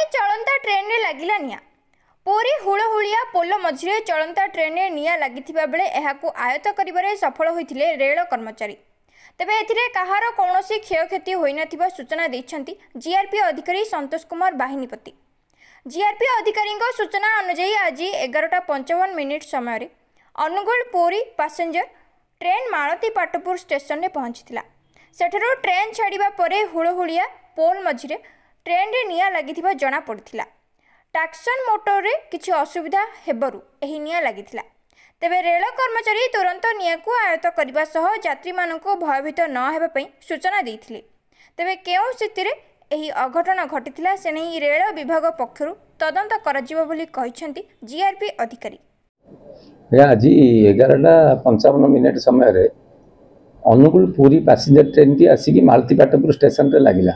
चलंता train रे लागिला निया। पुरी हुलहुलिया पोल मझिरे चलंता ट्रेन रे निया लागिथिबा बेले एहाकु आयत्त करिबारे सफल होइथिले रेल कर्मचारी। तेबे एथिरे काहार कौनसी क्षयक्षति होई नथिबा सूचना दैछंती जीआरपी अधिकारी संतोष कुमार बाहिनीपति। जीआरपी अधिकारी सूचना अनुसार आज 11:55 समय अनुगुल पुरी पैसेंजर ट्रेन मालती पाटपुर स्टेशन रे पहुंचीला। सेठरो ट्रेन छाड़िबा परे हुलहुलिया पोल मझिरे ट्रेन रे निया लागिथिबा जणा पड़िथिला। टैक्सन मोटर रे किछि असुविधा हेबरु एही निया लागिथिला। तेबे रेल कर्मचारी तुरंत निया को आयत्त करबा सह यात्री माननको भयभीत न हेबा पई सूचना दैथिले। तेबे केउ स्थिति रे एही अघटन घटिथिला से नै रेल विभाग पक्षरु तदंत कराजिबो बोली कहिसंती जीआरपी अधिकारी। आज 11:55 समय अनुगुल पुरी पैसेंजर ट्रेन टी आसिक मालतीपाटपुर स्टेशन रे लगिला।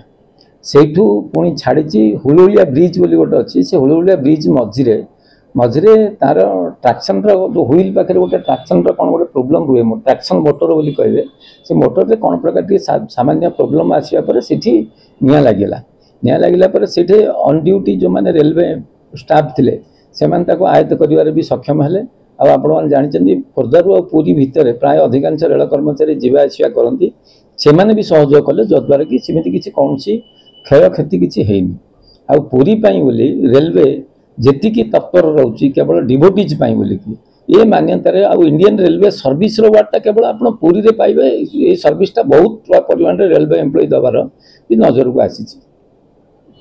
सेठू पुणी छाड़ी हुलहुलिया ब्रिज बोली गोटे अच्छी से हुलहुलिया ब्रिज मझिरे मझिरे तार ट्रैक्शन जो हुईल पाखे गोटे ट्रैक्शन कौन गोटे प्रोब्लेम रुए ट्रैक्शन मोटर बोली कहे से मोटर में कौन प्रकार सामान्य प्रोब्लेम आसवा निया लगिला से ऑन ड्यूटी जो मैंने रेलवे स्टाफ थे से आयत्त कर भी सक्षम हेले। आपण जानते खोर्धारू और पुरी भितर प्राय अधिकांश रेल कर्मचारी जीवा आसवा करती से भी सहयोग कले जद्वारा कि सेमती किसी कौन क्षय क्षति किसी हैनी। आ पुरी बोली रेलवे जी तत्पर रोचे केवल डिवोटीज बोली ये मान्यतार इंडियन रेलवे सर्विस वार्डटा केवल आप पुरी रे पाइबे। ये सर्विसटा बहुत परिमाण रेलवे एम्प्लॉय दबार भी नजर को आसी।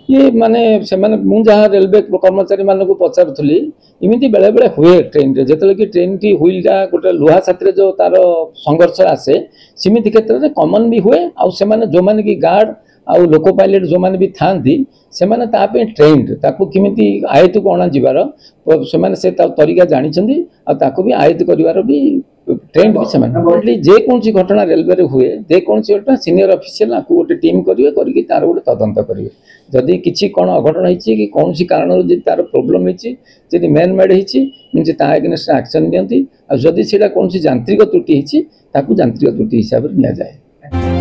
ये माने से जहाँ रेलवे कर्मचारी मान को पचारूली इमती बेले बेले हुए ट्रेन रे जो कि ट्रेन टी हुईलटा गोटे लुहा साथी जो तार संघर्ष आसे सेमती क्षेत्र में कमन भी हुए। आने जो मैंने कि गार्ड आउ लोको पायलट जो मैंने भी था से ट्रेंड ताकू किमिति आयत्त को अणा जीवार से तरीका जानी भी आयत्त कर भी ट्रेंड भी जेकोसी घटना रेलवे रे हुए जेकोसी घटना सीनियर ऑफिशियल गोटे टीम करेंगे करके तार गोटे तदंत करेंगे। जदि किसी कौन अघटन होती कि कौन कारण तार प्रोब्लेम होती मैन मेड होती अगेंस्ट एक्शन दिखती। जदि से कौन यांत्रिक त्रुटि होती यांत्रिक त्रुटि हिसाब से नि जाए।